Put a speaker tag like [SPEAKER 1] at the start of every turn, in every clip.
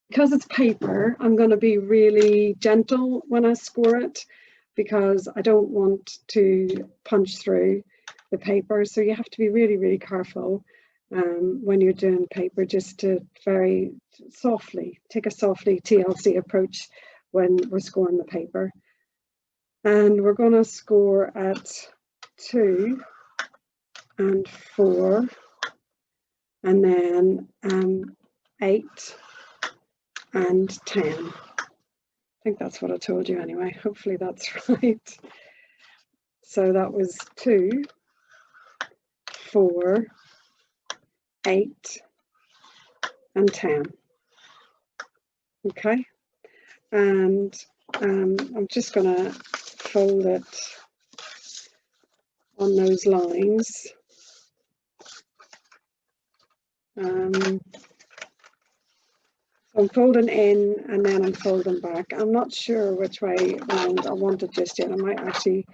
[SPEAKER 1] because it's paper, I'm going to be really gentle when I score it, because I don't want to punch through the paper. So you have to be really, really careful when you're doing paper, just to very softly, take a softly TLC approach when we're scoring the paper. And we're going to score at 2 and 4, and then 8 and 10. I think that's what I told you anyway. Hopefully that's right. So that was 2, 4, 8 and 10. Okay, and I'm just going to fold it on those lines. So I'm folding in and then I'm folding back. I'm not sure which way around I want it just yet. I might actually,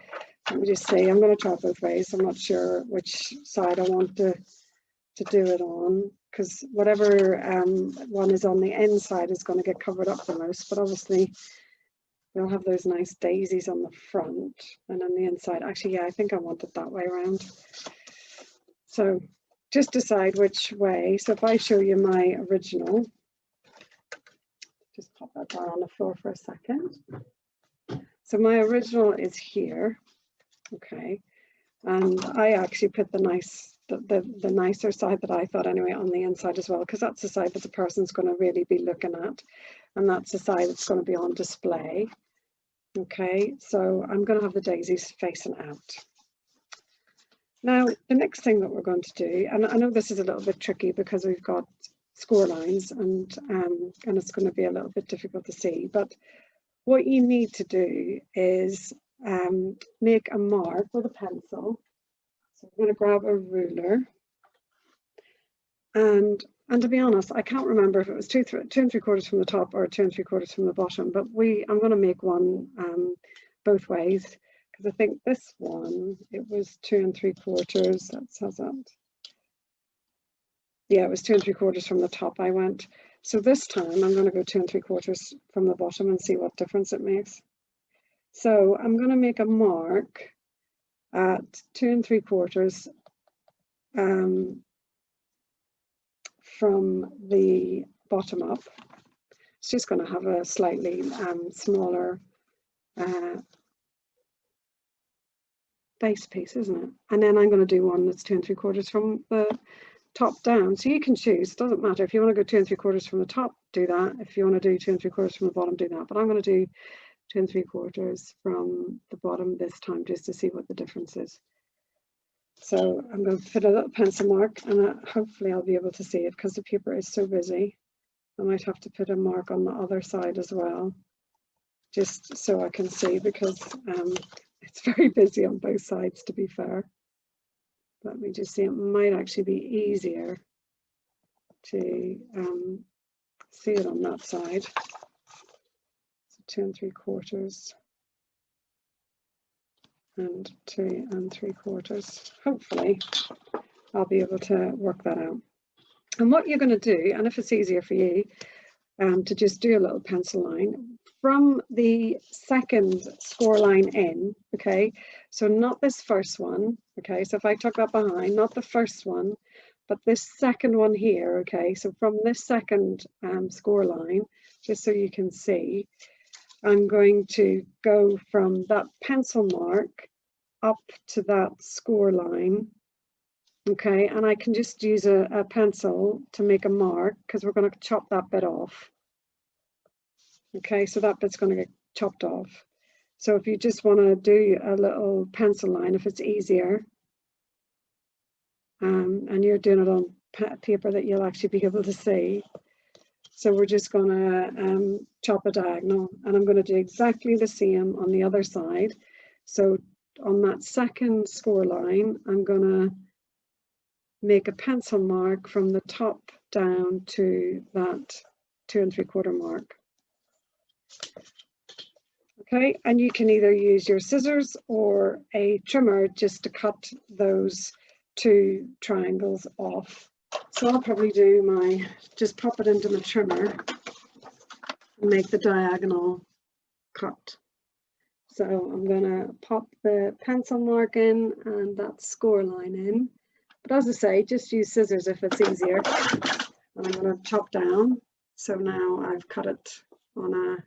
[SPEAKER 1] let me just say, I'm going to try it both ways. I'm not sure which side I want to do it on, because whatever one is on the inside is going to get covered up the most. But obviously we'll have those nice daisies on the front and on the inside. Actually, yeah, I think I want it that way around. So just decide which way. So if I show you my original, just pop that down on the floor for a second. So my original is here, okay, and I actually put the nicer side that I thought anyway on the inside as well, because that's the side that the person's going to really be looking at, and that's the side that's going to be on display. Okay, so I'm going to have the daisies facing out. Now the next thing that we're going to do, and I know this is a little bit tricky because we've got score lines and it's going to be a little bit difficult to see, but what you need to do is make a mark with a pencil. So I'm going to grab a ruler, and to be honest, I can't remember if it was 2 3/4 from the top or 2 3/4 from the bottom, but I'm going to make one both ways, because I think this one, it was 2 3/4. That says that. Yeah, it was 2 3/4 from the top I went. So this time I'm going to go 2 3/4 from the bottom and see what difference it makes. So I'm going to make a mark at 2 3/4 from the bottom up. It's just going to have a slightly smaller base piece, isn't it? And then I'm going to do one that's 2 3/4 from the top down. So you can choose, it doesn't matter. If you want to go 2 3/4 from the top, do that. If you want to do 2 3/4 from the bottom, do that. But I'm going to do 2 3/4 from the bottom this time, just to see what the difference is. So I'm going to put a little pencil mark, and hopefully I'll be able to see it, because the paper is so busy. I might have to put a mark on the other side as well, just so I can see, because it's very busy on both sides, to be fair. Let me just see, it might actually be easier to see it on that side. So 2 3/4 and 2 3/4. Hopefully I'll be able to work that out. And what you're going to do, and if it's easier for you, to just do a little pencil line from the second score line in, okay, so not this first one, okay, so if I tuck that behind, not the first one, but this second one here, okay, so from this second score line, just so you can see, I'm going to go from that pencil mark up to that score line, okay, and I can just use a pencil to make a mark, because we're going to chop that bit off. Okay, so that bit's going to get chopped off. So if you just want to do a little pencil line, if it's easier, and you're doing it on paper that you'll actually be able to see. So we're just going to chop a diagonal, and I'm going to do exactly the same on the other side. So on that second score line, I'm going to make a pencil mark from the top down to that 2 3/4 mark. Okay, and you can either use your scissors or a trimmer just to cut those 2 triangles off. So I'll probably do just pop it into my trimmer. and make the diagonal cut. So I'm going to pop the pencil mark in and that score line in. But as I say, just use scissors if it's easier. And I'm going to chop down. So now I've cut it on a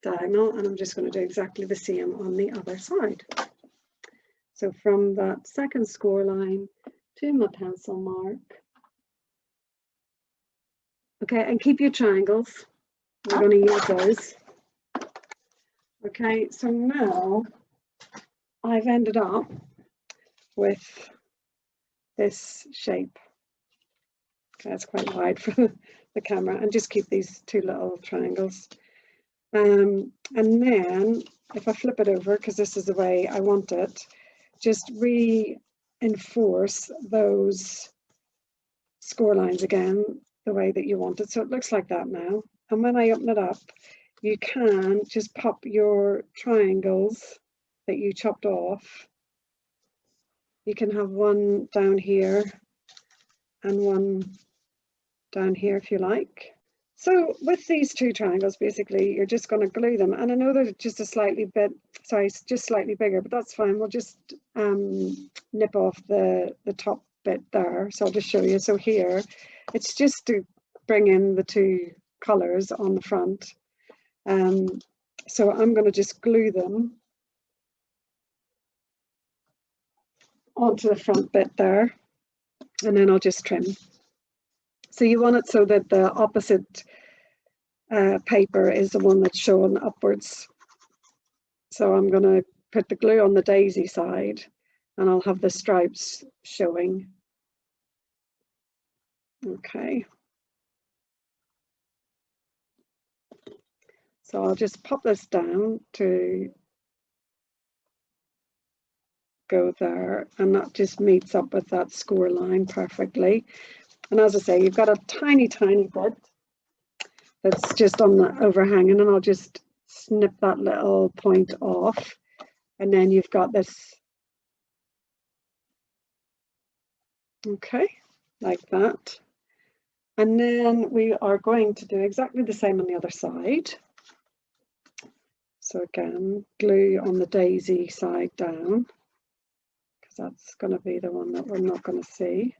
[SPEAKER 1] diagonal, and I'm just going to do exactly the same on the other side. So from that second score line to my pencil mark. Okay, and keep your triangles. We're going to use those. Okay, so now I've ended up with this shape. Okay, that's quite wide for the camera, and just keep these two little triangles. And then if I flip it over, because this is the way I want it, just reinforce those score lines again the way that you want it, so it looks like that now. And when I open it up, you can just pop your triangles that you chopped off. You can have one down here and one down here if you like. So with these two triangles, basically you're just going to glue them, and I know they're just a slightly just slightly bigger, but that's fine. We'll just nip off the top bit there, so I'll just show you. So here it's just to bring in the two colors on the front. So I'm going to just glue them onto the front bit there, and then I'll just trim. So you want it so that the opposite paper is the one that's showing upwards. So I'm going to put the glue on the daisy side, and I'll have the stripes showing. Okay. So I'll just pop this down to go there, and that just meets up with that score line perfectly. And as I say, you've got a tiny bit that's just on the overhanging, and I'll just snip that little point off, and then you've got this, okay, like that. And then we are going to do exactly the same on the other side. So again, glue on the daisy side down, because that's going to be the one that we're not going to see.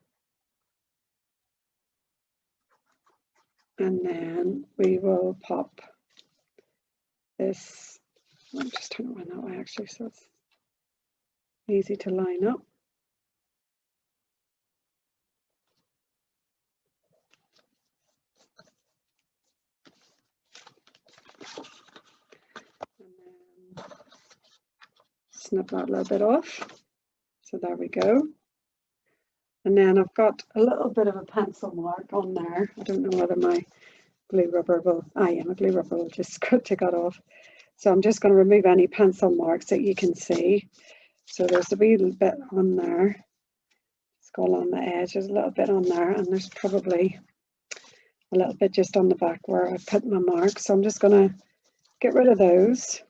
[SPEAKER 1] And then we will pop this, I'll just turn it around that way actually, so it's easy to line up. And then snip that a little bit off. So there we go. And then I've got a little bit of a pencil mark on there. I don't know whether my glue rubber will, my glue rubber will just take that off. So I'm just going to remove any pencil marks that you can see. So there's a wee little bit on there. It's got along the edge, there's a little bit on there, and there's probably a little bit just on the back where I put my mark. So I'm just going to get rid of those.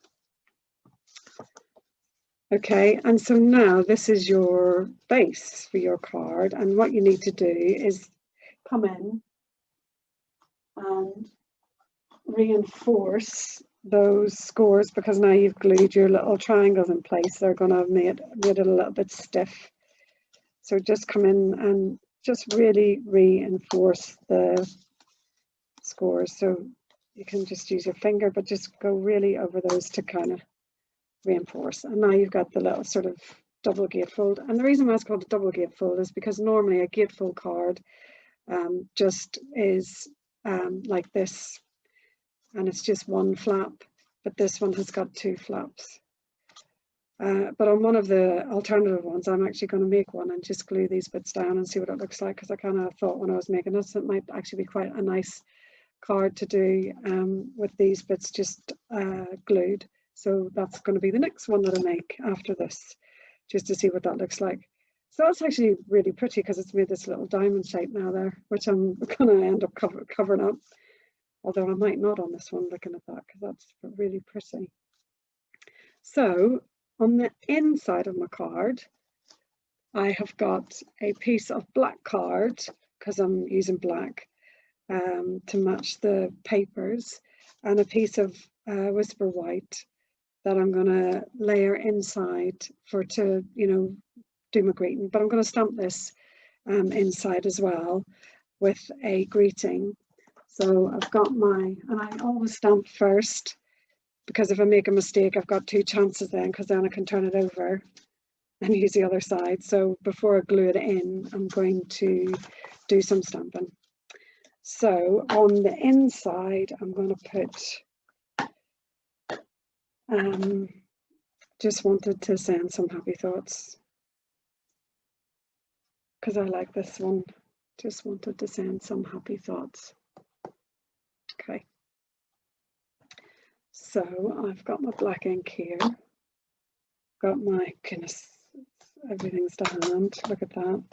[SPEAKER 1] Okay, and so now this is your base for your card, and what you need to do is come in and reinforce those scores, because now you've glued your little triangles in place. They're going to have made it a little bit stiff. So just come in and just really reinforce the scores. So you can just use your finger, but just go really over those to kind of reinforce. And now you've got the little sort of double gatefold. And the reason why it's called a double gatefold is because normally a gatefold card just is like this, and it's just one flap, but this one has got two flaps. But on one of the alternative ones, I'm actually going to make one and just glue these bits down and see what it looks like, because I kind of thought when I was making this, it might actually be quite a nice card to do with these bits just glued. So that's going to be the next one that I make after this, just to see what that looks like. So that's actually really pretty, because it's made this little diamond shape now there, which I'm going to end up covering up. Although I might not on this one, looking at that, because that's really pretty. So on the inside of my card, I have got a piece of black card, because I'm using black. to match the papers, and a piece of Whisper White that I'm going to layer inside to do my greeting. But I'm going to stamp this inside as well with a greeting. So I've got and I always stamp first, because if I make a mistake I've got 2 chances then, because then I can turn it over and use the other side. So before I glue it in, I'm going to do some stamping. So on the inside I'm going to put just wanted to send some happy thoughts, because I like this one. Just wanted to send some happy thoughts. Okay, so I've got my black ink here, got my, goodness, everything's to hand, look at that.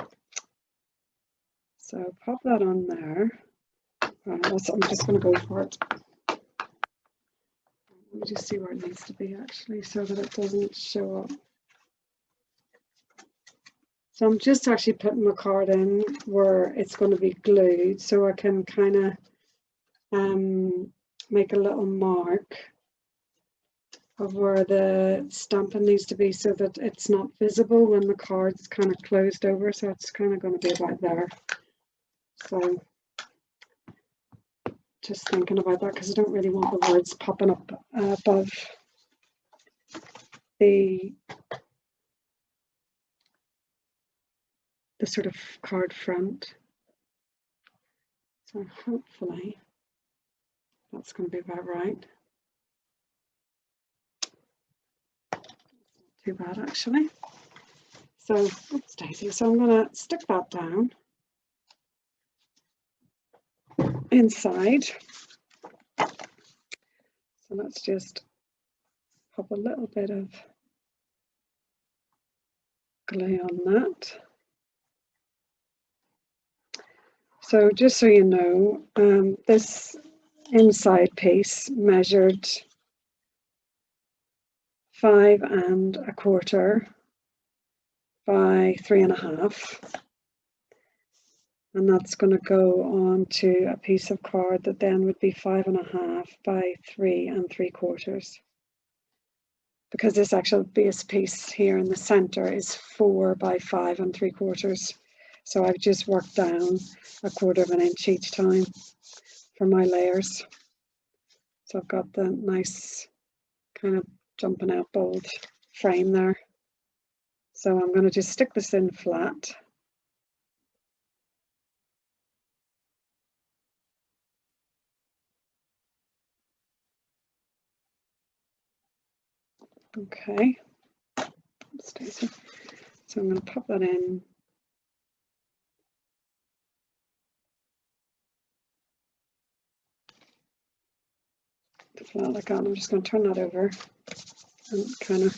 [SPEAKER 1] So pop that on there. Right, I'm just going to go for it. Let me just see where it needs to be actually, so that it doesn't show up. So I'm just actually putting my card in where it's going to be glued, so I can kind of make a little mark of where the stamping needs to be, so that it's not visible when the card's kind of closed over. So it's kind of going to be about there. So just thinking about that, because I don't really want the words popping up above the sort of card front. So hopefully that's going to be about right. Too bad actually. So oops daisy, so I'm going to stick that down inside. So let's just pop a little bit of glue on that. So just so you know, this inside piece measured 5 1/4 by 3 1/2, and that's going to go on to a piece of card that then would be 5 1/2 by 3 3/4, because this actual base piece here in the center is 4 by 5 3/4. So I've just worked down 1/4 inch each time for my layers. So I've got the nice kind of jumping out bold frame there. So I'm going to just stick this in flat. Okay. Stacey. So I'm going to pop that in. Flat like that. I'm just going to turn that over and kind of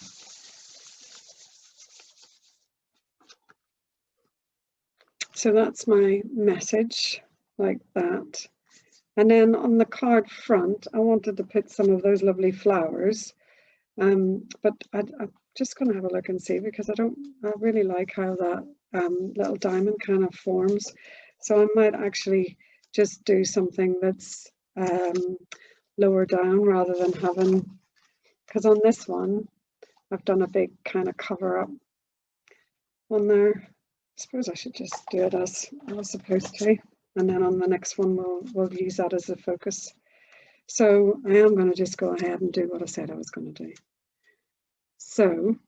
[SPEAKER 1] so that's my message like that. And then on the card front I wanted to put some of those lovely flowers, but I'm just going to have a look and see, because I really like how that little diamond kind of forms. So I might actually just do something that's lower down, rather than having, because on this one I've done a big kind of cover up on there. I suppose I should just do it as I was supposed to, and then on the next one we'll use that as a focus. So I am going to just go ahead and do what I said I was going to do. So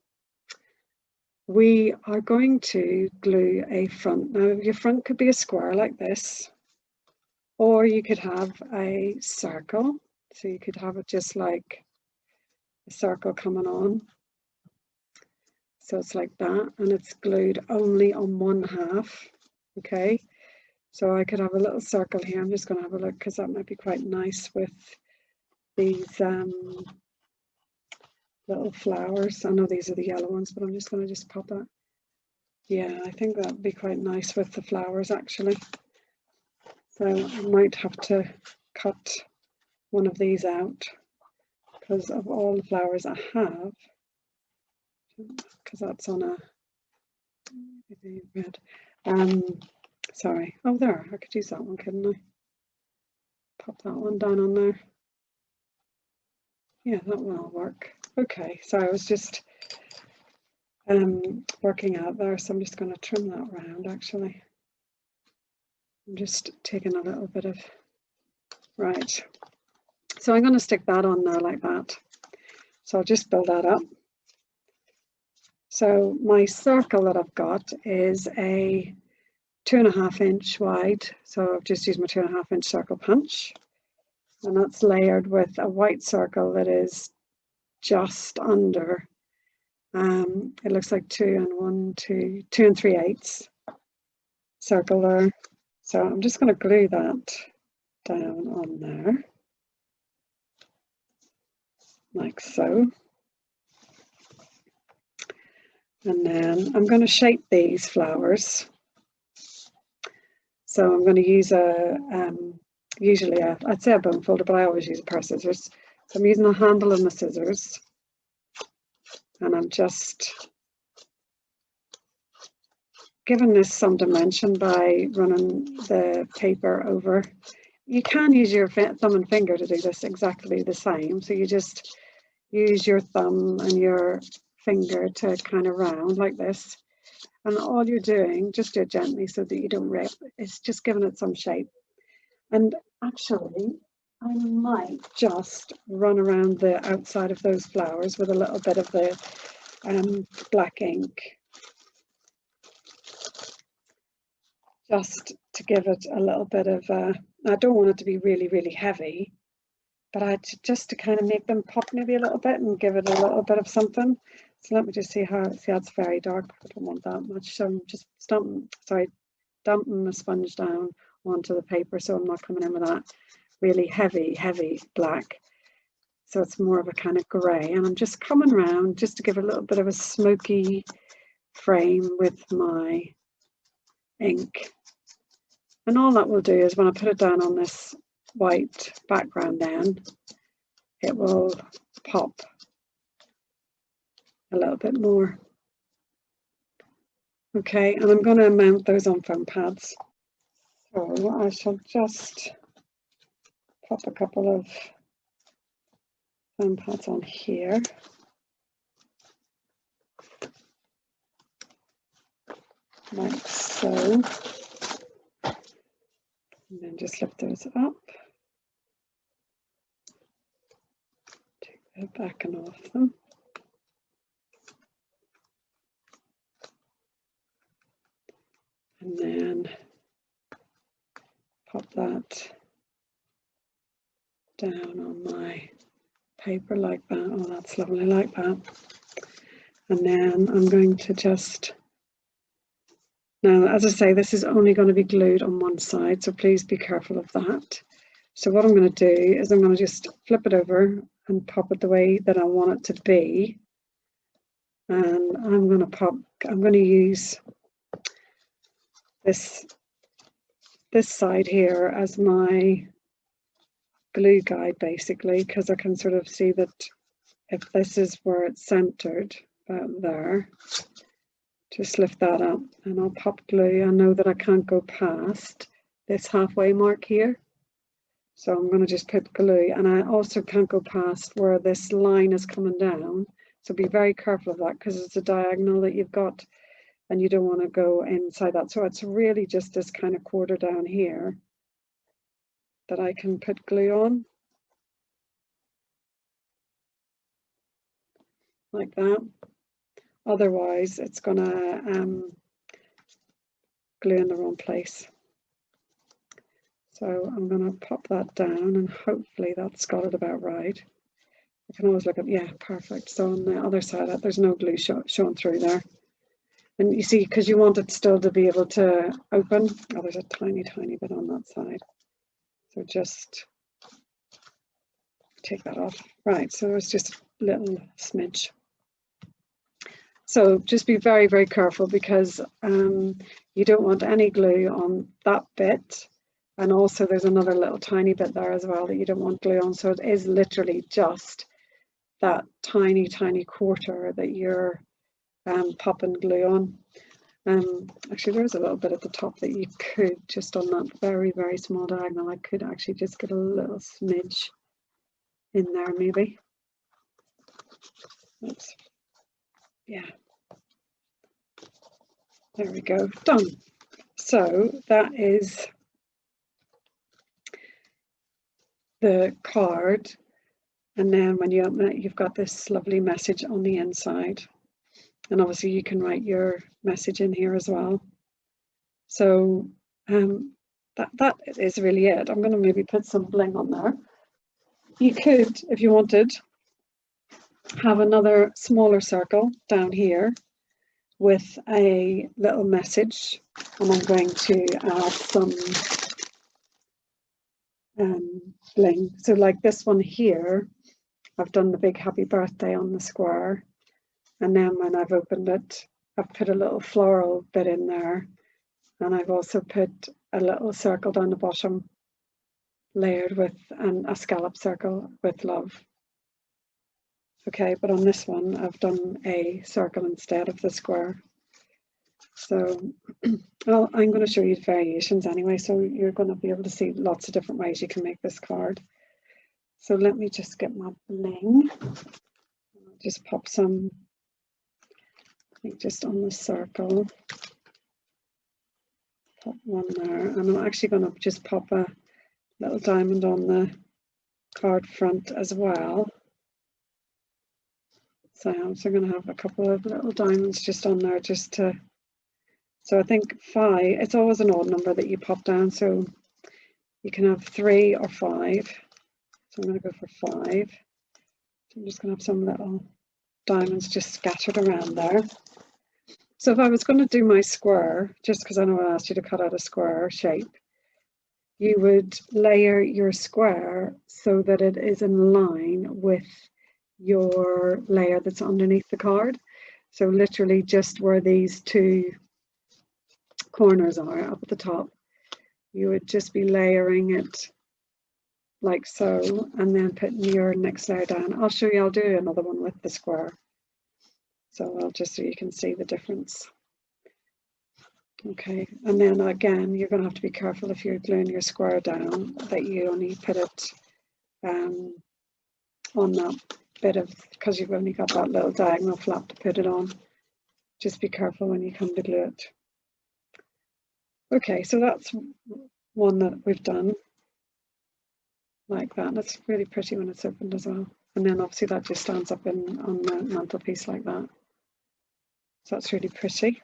[SPEAKER 1] we are going to glue a front. Now your front could be a square like this, or you could have a circle. So you could have it just like a circle coming on. So it's like that, and it's glued only on 1/2. Okay, so I could have a little circle here. I'm just going to have a look, because that might be quite nice with these little flowers. I know these are the yellow ones, but I'm just going to pop that. Yeah, I think that would be quite nice with the flowers actually. So I might have to cut one of these out, because of all the flowers I have, because that's on a red. Sorry. Oh, there, I could use that one, couldn't I? pop that one down on there. Yeah, that will work. Okay, so I was just working out there, so I'm just going to trim that round. Actually, I'm just taking a little bit of, right, so I'm going to stick that on there like that. So I'll just build that up. So my circle that I've got is a 2.5 inch wide, so I've just used my 2.5 inch circle punch, and that's layered with a white circle that is just under, it looks like 2 3/8 circle there. So I'm just going to glue that down on there, like so. And then I'm going to shape these flowers. So I'm going to use usually I'd say a bone folder, but I always use a pair of scissors. So I'm using the handle of my scissors, and I'm just giving this some dimension by running the paper over. You can use your thumb and finger to do this exactly the same. So you just use your thumb and your finger to kind of round like this. And all you're doing, just do it gently so that you don't rip, is just giving it some shape. And actually, I might just run around the outside of those flowers with a little bit of the black ink, just to give it a little bit of, I don't want it to be really, really heavy, but just to kind of make them pop maybe a little bit and give it a little bit of something. So let me just see how, see, that's very dark. I don't want that much. So I'm just dumping the sponge down onto the paper, so I'm not coming in with that really heavy black. So it's more of a kind of grey, and I'm just coming around just to give a little bit of a smoky frame with my ink. And all that will do is when I put it down on this white background, then it will pop a little bit more. Okay, and I'm going to mount those on foam pads. So I shall just pop a couple of foam pads on here. Like so. And then just lift those up. Take the backing off them. And then pop that down on my paper like that. Oh, that's lovely, like that. And then I'm going to just, now as I say, this is only going to be glued on one side, so please be careful of that. So what I'm going to do is I'm going to just flip it over and pop it the way that I want it to be. And I'm going to use this side here as my glue guide, basically, because I can sort of see that if this is where it's centered, about there, just lift that up and I'll pop glue. I know that I can't go past this halfway mark here, so I'm going to just put glue, and I also can't go past where this line is coming down, so be very careful of that because it's a diagonal that you've got and you don't want to go inside that. So it's really just this kind of quarter down here that I can put glue on, like that. Otherwise it's gonna glue in the wrong place. So I'm gonna pop that down and hopefully that's got it about right. I can always look at, yeah, perfect. So on the other side, there's no glue showing through there. And you see, because you want it still to be able to open. Oh, there's a tiny bit on that side. So just take that off. Right, so it's just a little smidge. So just be very, very careful because you don't want any glue on that bit. And also there's another little tiny bit there as well that you don't want glue on. So it is literally just that tiny quarter that you're popping glue on. Actually, there's a little bit at the top that you could, just on that very, very small diagonal, I could actually just get a little smidge in there maybe. Oops. Yeah. There we go, done. So that is the card, and then when you open it, you've got this lovely message on the inside, and obviously you can write your message in here as well. So that is really it. I'm going to maybe put some bling on there. You could, if you wanted, have another smaller circle down here with a little message, and I'm going to add some bling. So like this one here, I've done the big happy birthday on the square, and then when I've opened it, I've put a little floral bit in there, and I've also put a little circle down the bottom layered with a scallop circle with love. Okay, but on this one I've done a circle instead of the square. So well, I'm going to show you variations anyway, so you're going to be able to see lots of different ways you can make this card. So let me just get my bling. I'll just pop some, I think, just on the circle. Pop one there, and I'm actually going to just pop a little diamond on the card front as well. So I'm also going to have a couple of little diamonds just on there, just to, so I think 5, it's always an odd number that you pop down, so you can have 3 or 5. So I'm going to go for 5. So I'm just going to have some little diamonds just scattered around there. So if I was going to do my square, just because I know I asked you to cut out a square shape, you would layer your square so that it is in line with your layer that's underneath the card. So literally just where these 2 corners are up at the top, you would just be layering it like so, and then putting your next layer down. I'll show you, I'll do another one with the square. So I'll just, so you can see the difference. Okay, and then again, you're going to have to be careful if you're gluing your square down that you only put it on that bit of, because you've only got that little diagonal flap to put it on. Just be careful when you come to glue it. Okay, so that's one that we've done like that. That's really pretty when it's opened as well. And then obviously that just stands up on the mantelpiece like that. So that's really pretty.